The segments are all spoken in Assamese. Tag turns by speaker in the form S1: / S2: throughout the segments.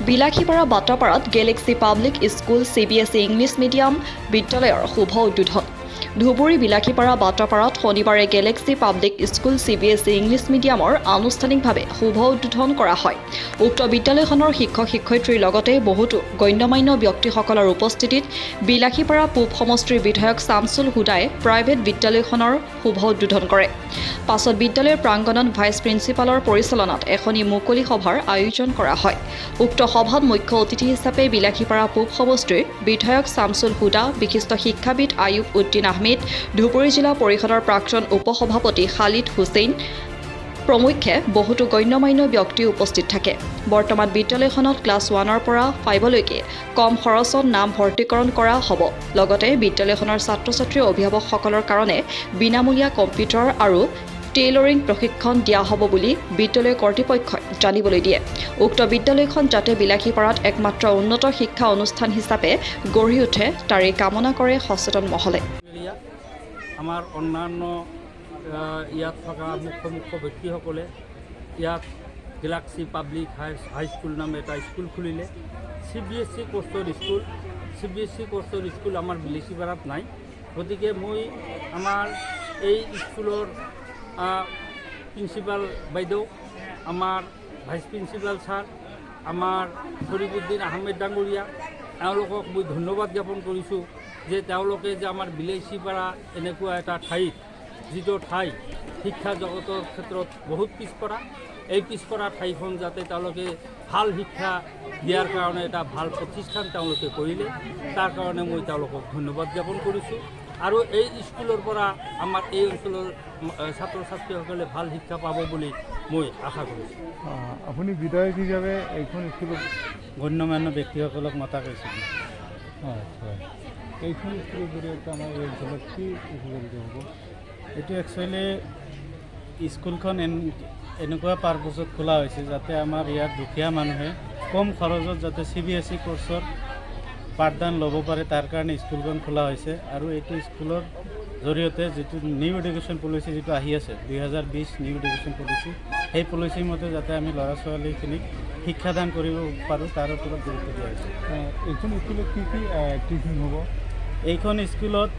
S1: বিলাসীপাৰা বাটাপাৰাত galaxy public school Cbse English medium বিদ্যালয়ৰ শুভ উদ্বোধন। ধুবুৰী বিলাসীপাৰা বাটাপাৰাত শনিবাৰে galaxy public school Cbse English মিডিয়ামৰ আনুষ্ঠানিকভাৱে শুভ উদ্বোধন কৰা হয়। উক্ত বিদ্যালয়খনৰ শিক্ষক-শিক্ষয়িত্ৰীৰ লগতে বহুতো গণ্যমান্য ব্যক্তিসকলৰ উপস্থিতিত বিলাসীপাৰা পূব সমষ্টিৰ বিধায়ক শামছুল হুদাই প্ৰাইভেট বিদ্যালয়খনৰ শুভ উদ্বোধন কৰে। পাছত বিদ্যালয়ৰ প্ৰাংগণত ভাইচ প্ৰিন্সিপালৰ পৰিচালনাত এখনি মুকলি সভাৰ আয়োজন কৰা হয়। উক্ত সভাত মুখ্য অতিথি হিচাপে বিলাসীপাৰা পূব সমষ্টিৰ বিধায়ক শামছুল হুদা, বিশিষ্ট শিক্ষাবিদ আয়ুব উদ্দিন আহমেদ, ধুবুৰী জিলা পৰিষদৰ প্ৰাক্তন উপসভাপতি খালিদ হুছেইন প্ৰমুখ্যে বহুতো গণ্যমান্য ব্যক্তি উপস্থিত থাকে। বৰ্তমান বিদ্যালয়খনত ক্লাছ 1ৰ পৰা 5লৈকে কম খৰচত নাম ভৰ্তিকৰণ কৰা হ'ব। লগতে বিদ্যালয়খনৰ ছাত্ৰ-ছাত্ৰী অভিভাৱকসকলৰ কাৰণে বিনামূলীয়া কম্পিউটাৰ আৰু টেইলৰিং প্ৰশিক্ষণ দিয়া হ'ব বুলি বিদ্যালয় কৰ্তৃপক্ষই জানিবলৈ দিয়ে। উক্ত বিদ্যালয়খন যাতে বিলাসীপাৰাত একমাত্ৰ উন্নত শিক্ষা অনুষ্ঠান হিচাপে গঢ়ি উঠে তাৰে কামনা কৰে সচেতন মহলে।
S2: আমাৰ অন্যান্য ইয়াত থকা মুখ্য ব্যক্তিসকলে ইয়াত গেলাক্সি পাব্লিক হাইস্কুল নামে এটা স্কুল খুলিলে। Cbse কোৰ্চৰ স্কুল আমাৰ বিলাসীপাৰাত নাই। গতিকে মই আমাৰ এই স্কুলৰ প্ৰিন্সিপাল বাইদেউ, আমাৰ ভাইচ প্ৰিন্সিপাল ছাৰ, আমাৰ শৰীফুদ্দিন আহমেদ ডাঙৰীয়া, এওঁলোকক মই ধন্যবাদ জ্ঞাপন কৰিছোঁ যে তেওঁলোকে যে আমাৰ বিলাসীপাৰা এনেকুৱা এটা ঠাইত, যিটো ঠাই শিক্ষা জগতৰ ক্ষেত্ৰত বহুত পিছপৰা, এই পিছপৰা ঠাইখন যাতে তেওঁলোকে ভাল শিক্ষা দিয়াৰ কাৰণে এটা ভাল প্ৰতিষ্ঠান তেওঁলোকে কৰিলে, তাৰ কাৰণে মই তেওঁলোকক ধন্যবাদ জ্ঞাপন কৰিছোঁ। আৰু এই স্কুলৰ পৰা আমাৰ এই অঞ্চলৰ ছাত্ৰ ছাত্ৰীসকলে ভাল শিক্ষা পাব বুলি মই আশা কৰিছোঁ।
S3: আপুনি বিধায়ক হিচাপে এইখন স্কুলত
S2: গণ্যমান্য ব্যক্তিসকলক মতা কৈছিল।
S3: আচ্ছা, এইখন স্কুলৰ জৰিয়তে আমাৰ এই অঞ্চলত কি উপকৃত হ'ব?
S2: এইটো একচুৱেলি স্কুলখন এনেকুৱা পাৰপছত খোলা হৈছে যাতে আমাৰ ইয়াত দুখীয়া মানুহে কম খৰচত যাতে Cbse কোৰ্চৰ পাঠদান ল'ব পাৰে, তাৰ কাৰণে স্কুলখন খোলা হৈছে। আৰু এইটো স্কুলৰ জৰিয়তে যিটো নিউ এডুকেশ্যন পলিচি যিটো আহি আছে 2020 নিউ এডুকেশ্যন পলিচি, সেই পলিচিৰ মতে যাতে আমি ল'ৰা ছোৱালীখিনিক শিক্ষাদান কৰিব পাৰোঁ তাৰ ওপৰত গুৰুত্ব দিয়া হৈছে।
S3: এইখন স্কুলত কি কি টিচিং হ'ব?
S2: এইখন স্কুলত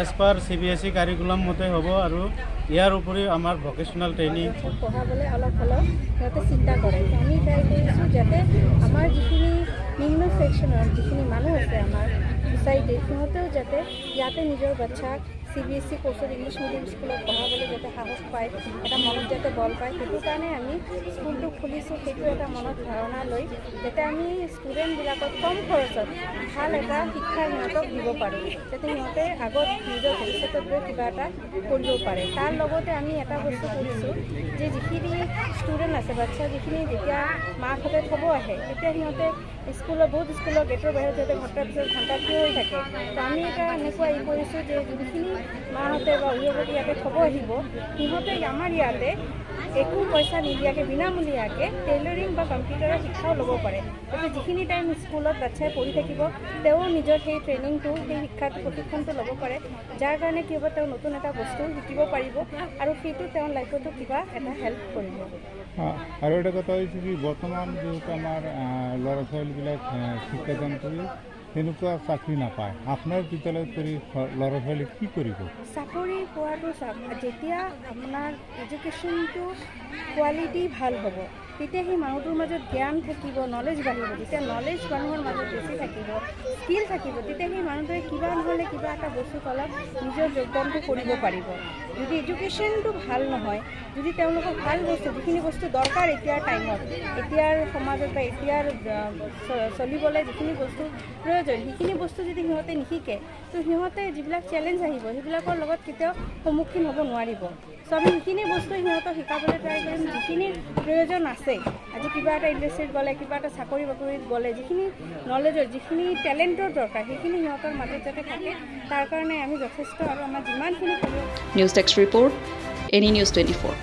S2: এজ পাৰ Cbse কাৰিকুলাম মতে হ'ব আৰু ইয়াৰ উপৰিও আমাৰ ভকেশ্যনেল ট্ৰেইনিং
S4: পঢ়াবলৈ অলপ সিহঁতে চিন্তা কৰে। আমি ট্ৰাই কৰিছোঁ যাতে আমাৰ যিখিনি নিম্ন ছেকশ্যনৰ যিখিনি মানুহ আছে আমাৰ ছ'চাইটিত, সিহঁতেও যাতে ইয়াতে নিজৰ বাচ্চাক Cbse কোৰ্চৰ ইংলিছ মিডিয়াম স্কুলত পঢ়াবলৈ যাতে সাহস পায়, এটা মনত যাতে বল পায়, সেইটো কাৰণে আমি স্কুলটো খুলিছোঁ। সেইটো এটা মনত ধাৰণা লৈ যাতে আমি ষ্টুডেণ্টবিলাকক কম খৰচত ভাল এটা শিক্ষা সিহঁতক দিব পাৰোঁ, যাতে সিহঁতে আগত নিজৰ ভৱিষ্যতত গৈ কিবা এটা কৰিব পাৰে। তাৰ লগতে আমি এটা বস্তু কৰিছোঁ যে যিখিনি ষ্টুডেণ্ট আছে, বাচ্চা যিখিনি যেতিয়া মাকহঁতে থ'ব আহে, তেতিয়া সিহঁতে বহুত স্কুলৰ গেটৰ বাহিৰত যাতে ঘণ্টাৰ পিছত ঘণ্টা থিয় হৈ থাকে। তো আমি এটা এনেকুৱা কৰিছোঁ যে যিখিনি মাহঁতে বা অভিভাৱক ইয়াতে থ'ব আহিব, সিহঁতে আমাৰ ইয়াতে একো পইচা নিদিয়াকৈ বিনামূলীয়াকৈ টেইলৰিং বা কম্পিউটাৰৰ শিক্ষাও ল'ব পাৰে। যাতে যিখিনি টাইম স্কুলত বাচ্চাই পঢ়ি থাকিব, তেওঁ নিজৰ সেই ট্ৰেইনিংটো, সেই শিক্ষাটো, প্ৰশিক্ষণটো ল'ব পাৰে, যাৰ কাৰণে কি হ'ব, তেওঁ নতুন এটা বস্তু শিকিব পাৰিব আৰু সেইটো তেওঁৰ লাইফতো কিবা এটা হেল্প কৰিব।
S3: আৰু এটা কথা হৈছে কি, বৰ্তমান যিহেতু আমাৰ ল'ৰা ছোৱালীবিলাক শিক্ষাদান কৰি তেনেকুৱা চাকৰি নাপায়, আপোনাৰ বিদ্যালয়ত কৰি ল'ৰা ছোৱালী কি কৰিব?
S4: চাকৰি পোৱাটো যেতিয়া আপোনাৰ এডুকেশ্যনটো কোৱালিটি ভাল হ'ব, তেতিয়া সেই মানুহটোৰ মাজত জ্ঞান থাকিব, নলেজ বাঢ়িব। যেতিয়া নলেজ মানুহৰ মাজত বেছি থাকিব, স্কিল থাকিব, তেতিয়া সেই মানুহটোৱে কিবা নহ'লে কিবা এটা বস্তু তলত নিজৰ যোগদানটো কৰিব পাৰিব। যদি এডুকেশ্যনটো ভাল নহয়, যদি তেওঁলোকক ভাল বস্তু, যিখিনি বস্তু দৰকাৰ এতিয়াৰ টাইমত, এতিয়াৰ সমাজত বা এতিয়াৰ চলিবলৈ যিখিনি বস্তু প্ৰয়োজন, সেইখিনি বস্তু যদি সিহঁতে নিশিকে, তো সিহঁতে যিবিলাক চেলেঞ্জ আহিব সেইবিলাকৰ লগত কেতিয়াও সন্মুখীন হ'ব নোৱাৰিব। চ' আমি সেইখিনি বস্তু সিহঁতক শিকাবলৈ ট্ৰাই কৰিম। যিখিনি প্ৰয়োজন আছে, আজি কিবা এটা ইণ্ডাষ্ট্ৰীত গ'লে, কিবা এটা চাকৰি বাকৰিত গ'লে, যিখিনি নলেজৰ, যিখিনি টেলেণ্টৰ দৰকাৰ, সেইখিনি সিহঁতৰ মাজত যাতে থাকে, তাৰ কাৰণে আমি যথেষ্ট আৰু আমাৰ যিমানখিনি কৰিব।
S1: News desk report, any news 24।